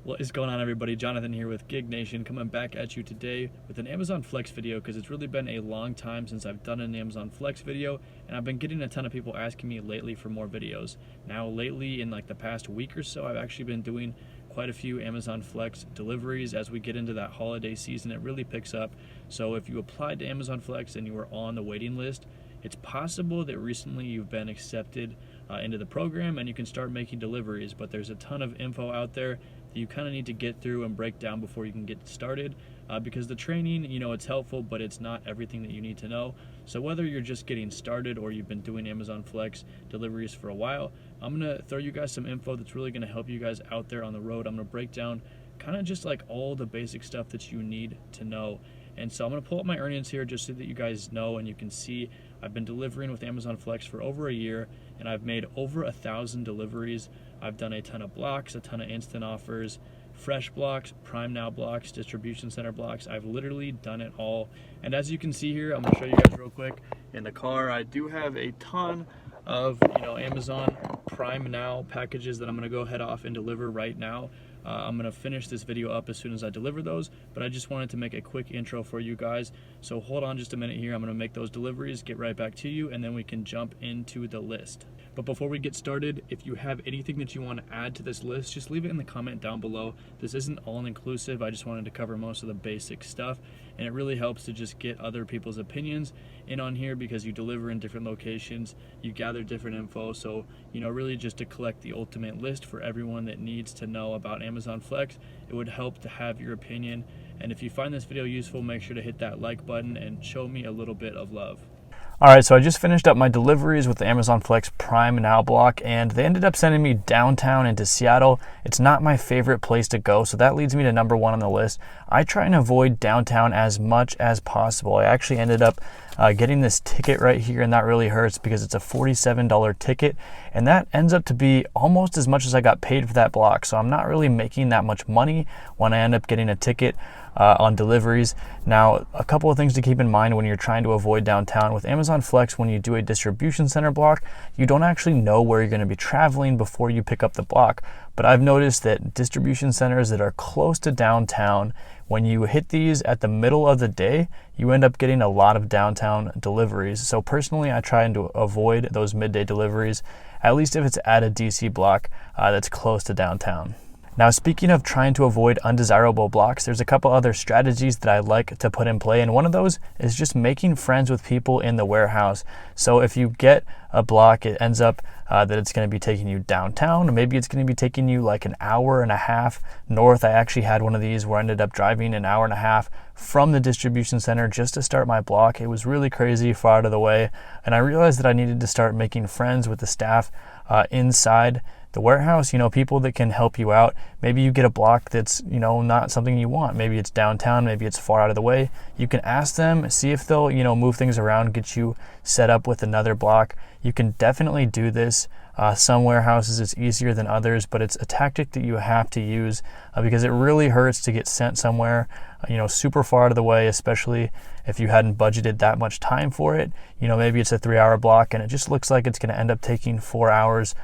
What is going on, everybody? Jonathan here with Gig Nation, coming back at you today with an Amazon Flex video because it's really been a long time since I've done an Amazon Flex video, and I've been getting a ton of people asking me lately for more videos. Now lately, in like the past week or so, I've actually been doing quite a few Amazon Flex deliveries. As we get into that holiday season, it really picks up. So if you applied to Amazon Flex and you were on the waiting list, it's possible that recently you've been accepted into the program and you can start making deliveries, but there's a ton of info out there that you kind of need to get through and break down before you can get started, because the training, it's helpful, but it's not everything that you need to know. So whether you're just getting started or you've been doing Amazon Flex deliveries for a while, I'm going to throw you guys some info that's really going to help you guys out there on the road. I'm going to break down kind of just like all the basic stuff that you need to know. And so I'm going to pull up my earnings here just so that you guys know and you can see I've been delivering with Amazon Flex for over a year, and I've made over 1,000 deliveries. I've done a ton of blocks, a ton of instant offers, fresh blocks, Prime Now blocks, distribution center blocks. I've literally done it all. And as you can see here, I'm going to show you guys real quick in the car. I do have a ton of Amazon Prime Now packages that I'm going to go head off and deliver right now. I'm going to finish this video up as soon as I deliver those, but I just wanted to make a quick intro for you guys. So hold on just a minute here. I'm going to make those deliveries, get right back to you, and then we can jump into the list. But before we get started, if you have anything that you want to add to this list, just leave it in the comment down below. This isn't all-inclusive. I just wanted to cover most of the basic stuff, and it really helps to just get other people's opinions in on here because you deliver in different locations, you gather different info. So, really just to collect the ultimate list for everyone that needs to know about Amazon Flex. It would help to have your opinion. And if you find this video useful, make sure to hit that like button and show me a little bit of love. All right, so I just finished up my deliveries with the Amazon Flex Prime Now block, and they ended up sending me downtown into Seattle. It's not my favorite place to go, so that leads me to number one on the list. I try and avoid downtown as much as possible. I actually ended up getting this ticket right here, and that really hurts because it's a $47 ticket, and that ends up to be almost as much as I got paid for that block. So I'm not really making that much money when I end up getting a ticket on deliveries. Now, a couple of things to keep in mind when you're trying to avoid downtown. With Amazon Flex, when you do a distribution center block, you don't actually know where you're going to be traveling before you pick up the block. But I've noticed that distribution centers that are close to downtown, when you hit these at the middle of the day, you end up getting a lot of downtown deliveries. So personally, I try and to avoid those midday deliveries, at least if it's at a DC block that's close to downtown. Now, speaking of trying to avoid undesirable blocks, there's a couple other strategies that I like to put in play, and one of those is just making friends with people in the warehouse. So if you get a block, it ends up that it's going to be taking you downtown, or maybe it's going to be taking you like an hour and a half north. I actually had one of these where I ended up driving an hour and a half from the distribution center just to start my block. It was really crazy, far out of the way, and I realized that I needed to start making friends with the staff inside the warehouse, people that can help you out. Maybe you get a block that's, not something you want. Maybe it's downtown, maybe it's far out of the way. You can ask them, see if they'll, move things around, get you set up with another block. You can definitely do this. Some warehouses it's easier than others, but it's a tactic that you have to use because it really hurts to get sent somewhere, super far out of the way, especially if you hadn't budgeted that much time for it. Maybe it's a 3-hour block and it just looks like it's going to end up taking 4 hours.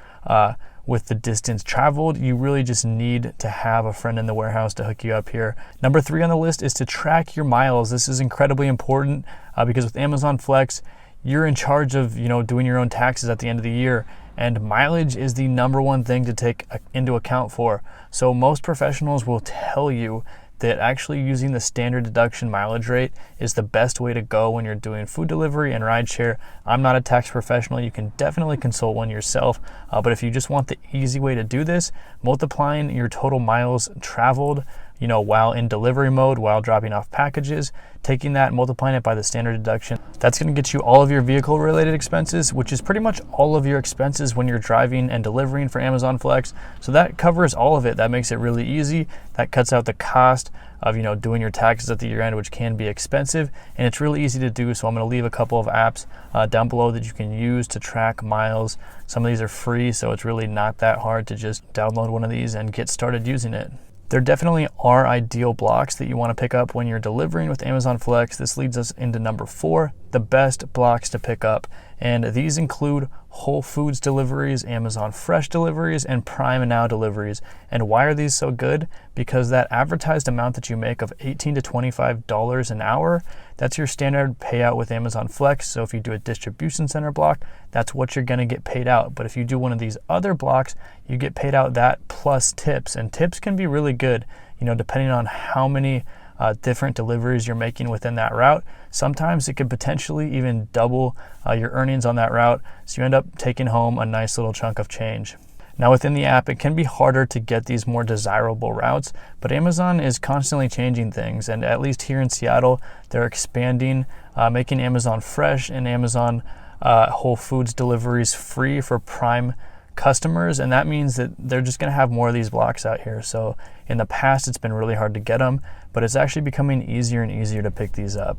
With the distance traveled, you really just need to have a friend in the warehouse to hook you up here. Number 3 on the list is to track your miles. This is incredibly important because with Amazon Flex, you're in charge of doing your own taxes at the end of the year, and mileage is the number one thing to take into account for. So most professionals will tell you that actually using the standard deduction mileage rate is the best way to go when you're doing food delivery and rideshare. I'm not a tax professional. You can definitely consult one yourself, but if you just want the easy way to do this, multiplying your total miles traveled while in delivery mode, while dropping off packages, taking that, multiplying it by the standard deduction, that's going to get you all of your vehicle related expenses, which is pretty much all of your expenses when you're driving and delivering for Amazon Flex. So that covers all of it. That makes it really easy. That cuts out the cost of doing your taxes at the year end, which can be expensive, and it's really easy to do. So I'm going to leave a couple of apps down below that you can use to track miles. Some of these are free, so it's really not that hard to just download one of these and get started using it. There definitely are ideal blocks that you want to pick up when you're delivering with Amazon Flex. This leads us into number 4, the best blocks to pick up. And these include Whole Foods deliveries, Amazon Fresh deliveries, and Prime Now deliveries. And why are these so good? Because that advertised amount that you make of $18 to $25 an hour, that's your standard payout with Amazon Flex. So if you do a distribution center block, that's what you're going to get paid out. But if you do one of these other blocks, you get paid out that plus tips. And tips can be really good, depending on how many different deliveries you're making within that route. Sometimes it could potentially even double your earnings on that route, so you end up taking home a nice little chunk of change. Now within the app, it can be harder to get these more desirable routes, but Amazon is constantly changing things, and at least here in Seattle, they're expanding, making Amazon Fresh and Amazon Whole Foods deliveries free for Prime customers, and that means that they're just going to have more of these blocks out here. So in the past, it's been really hard to get them, but it's actually becoming easier and easier to pick these up.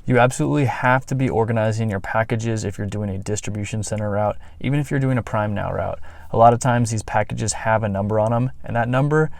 You absolutely have to be organizing your packages if you're doing a distribution center route, even if you're doing a Prime Now route. A lot of times these packages have a number on them, and that number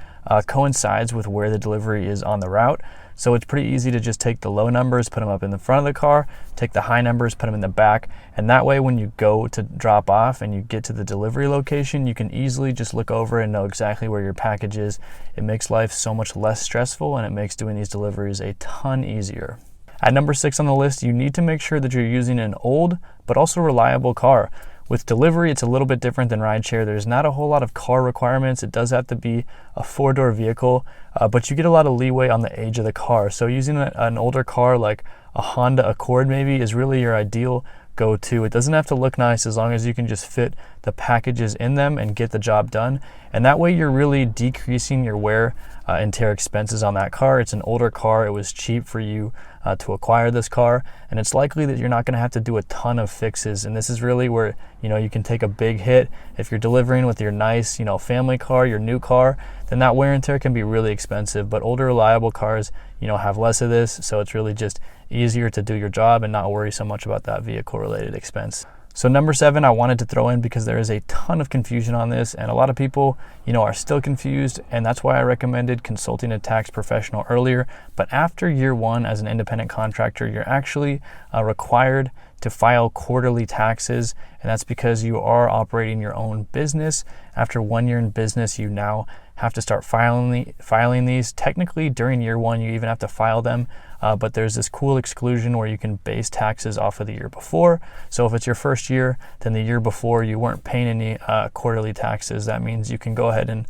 coincides with where the delivery is on the route. So it's pretty easy to just take the low numbers, put them up in the front of the car, take the high numbers, put them in the back. And that way, when you go to drop off and you get to the delivery location, you can easily just look over and know exactly where your package is. It makes life so much less stressful, and it makes doing these deliveries a ton easier. At number 6 on the list, you need to make sure that you're using an old but also reliable car. With delivery, it's a little bit different than rideshare. There's not a whole lot of car requirements. It does have to be a 4-door vehicle, but you get a lot of leeway on the age of the car. So using an older car like a Honda Accord maybe is really your ideal go-to. It doesn't have to look nice as long as you can just fit the packages in them and get the job done. And that way you're really decreasing your wear and tear expenses on that car. It's an older car. It was cheap for you to acquire this car, and it's likely that you're not going to have to do a ton of fixes. And this is really where you can take a big hit. If you're delivering with your nice family car, your new car, then that wear and tear can be really expensive. But older reliable cars have less of this, so it's really just easier to do your job and not worry so much about that vehicle related expense. So number 7, I wanted to throw in because there is a ton of confusion on this, and a lot of people, are still confused, and that's why I recommended consulting a tax professional earlier. But after year 1 as an independent contractor, you're actually required to file quarterly taxes, and that's because you are operating your own business. After 1 year in business, you now have to start filing these. Technically, during year 1, you even have to file them, but there's this cool exclusion where you can base taxes off of the year before. So if it's your first year, then the year before you weren't paying any quarterly taxes. That means you can go ahead and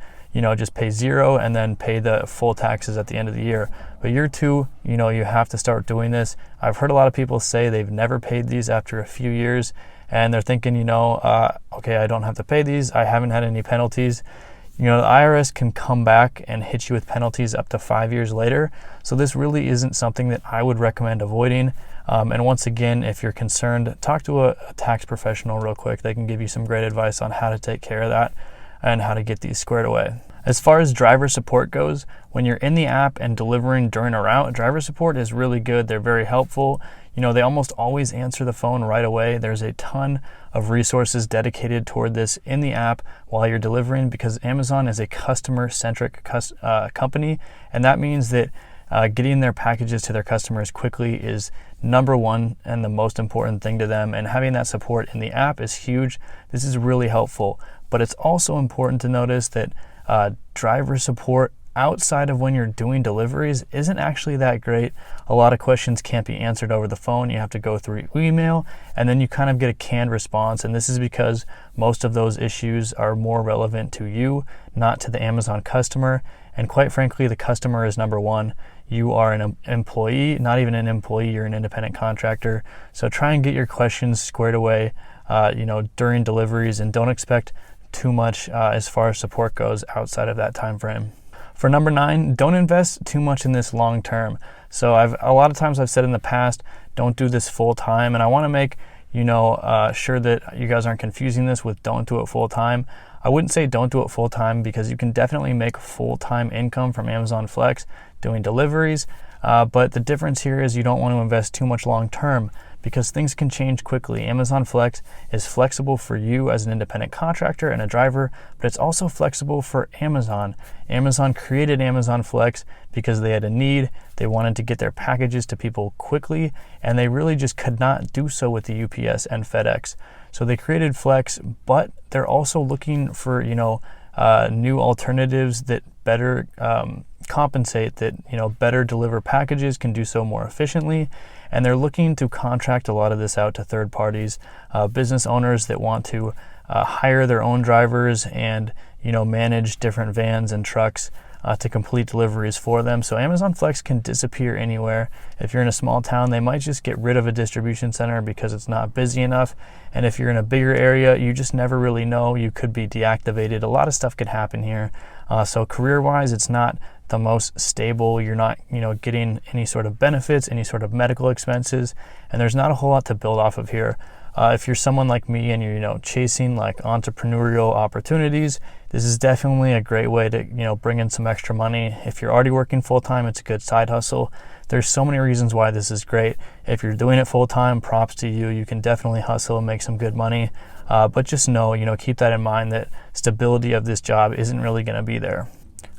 just pay 0 and then pay the full taxes at the end of the year. But year 2, you have to start doing this. I've heard a lot of people say they've never paid these after a few years, and they're thinking, okay, I don't have to pay these. I haven't had any penalties. The IRS can come back and hit you with penalties up to 5 years later. So this really isn't something that I would recommend avoiding. And once again, if you're concerned, talk to a tax professional real quick. They can give you some great advice on how to take care of that and how to get these squared away. As far as driver support goes, when you're in the app and delivering during a route, driver support is really good. They're very helpful. They almost always answer the phone right away. There's a ton of resources dedicated toward this in the app while you're delivering, because Amazon is a customer-centric company, and that means that getting their packages to their customers quickly is number 1 and the most important thing to them, and having that support in the app is huge. This is really helpful, but it's also important to notice that driver support outside of when you're doing deliveries isn't actually that great. A lot of questions can't be answered over the phone. You have to go through email, and then you kind of get a canned response. And this is because most of those issues are more relevant to you, not to the Amazon customer. And quite frankly, the customer is number 1. You are an employee, not even an employee, you're an independent contractor. So try and get your questions squared away, during deliveries, and don't expect too much as far as support goes outside of that time frame. For number 9, don't invest too much in this long term. So a lot of times I've said in the past, don't do this full time, and I want to make sure that you guys aren't confusing this with don't do it full time. I wouldn't say don't do it full time, because you can definitely make full-time income from Amazon Flex doing deliveries, but the difference here is you don't want to invest too much long term. because things can change quickly. Amazon Flex is flexible for you as an independent contractor and a driver, but it's also flexible for Amazon. Amazon created Amazon Flex because they had a need. They wanted to get their packages to people quickly, and they really just could not do so with the UPS and FedEx. So they created Flex, but they're also looking for, new alternatives that better compensate, that better deliver packages, can do so more efficiently, and they're looking to contract a lot of this out to third parties, business owners that want to hire their own drivers and manage different vans and trucks to complete deliveries for them. So Amazon Flex can disappear anywhere. If you're in a small town, they might just get rid of a distribution center because it's not busy enough. And if you're in a bigger area, you just never really know. You could be deactivated. A lot of stuff could happen here. So career-wise, it's not the most stable. You're not, getting any sort of benefits, any sort of medical expenses, and there's not a whole lot to build off of here. If you're someone like me and you're, chasing like entrepreneurial opportunities, this is definitely a great way to, bring in some extra money. If you're already working full-time, it's a good side hustle. There's so many reasons why this is great. If you're doing it full-time, props to you. You can definitely hustle and make some good money. But just know, keep that in mind, that stability of this job isn't really going to be there.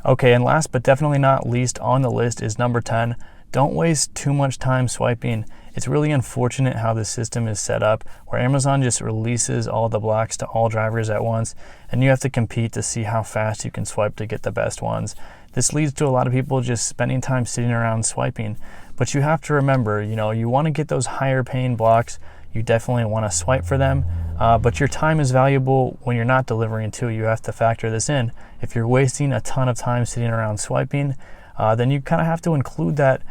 Okay, and last but definitely not least on the list is number 10. Don't waste too much time swiping. It's really unfortunate how this system is set up, where Amazon just releases all the blocks to all drivers at once, and you have to compete to see how fast you can swipe to get the best ones. This leads to a lot of people just spending time sitting around swiping. But you have to remember, you want to get those higher paying blocks. You definitely want to swipe for them, but your time is valuable when you're not delivering too. You have to factor this in. If you're wasting a ton of time sitting around swiping, then you kind of have to include that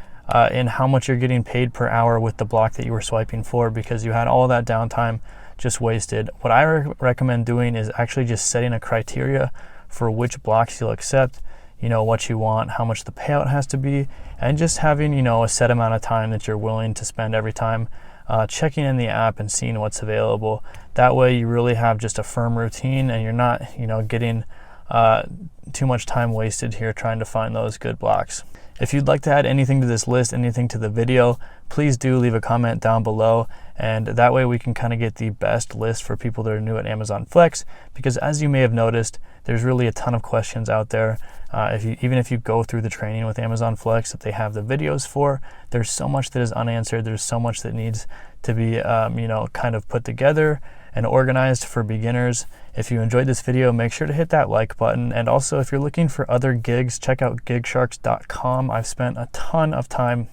in how much you're getting paid per hour with the block that you were swiping for, because you had all that downtime just wasted. What I recommend doing is actually just setting a criteria for which blocks you'll accept, what you want, how much the payout has to be, and just having, a set amount of time that you're willing to spend every time checking in the app and seeing what's available. That way you really have just a firm routine, and you're not, getting too much time wasted here trying to find those good blocks. If you'd like to add anything to this list, anything to the video, please do leave a comment down below, and that way we can kind of get the best list for people that are new at Amazon Flex, because as you may have noticed, there's really a ton of questions out there. Even if you go through the training with Amazon Flex that they have the videos for, there's so much that is unanswered. There's so much that needs to be, kind of put together and organized for beginners. If you enjoyed this video, make sure to hit that like button. And also, if you're looking for other gigs, check out gigsharks.com. I've spent a ton of time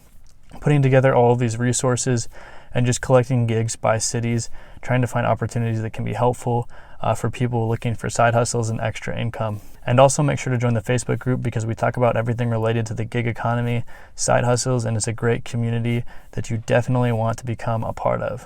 putting together all of these resources and just collecting gigs by cities, trying to find opportunities that can be helpful for people looking for side hustles and extra income. And also make sure to join the Facebook group, because we talk about everything related to the gig economy, side hustles, and it's a great community that you definitely want to become a part of.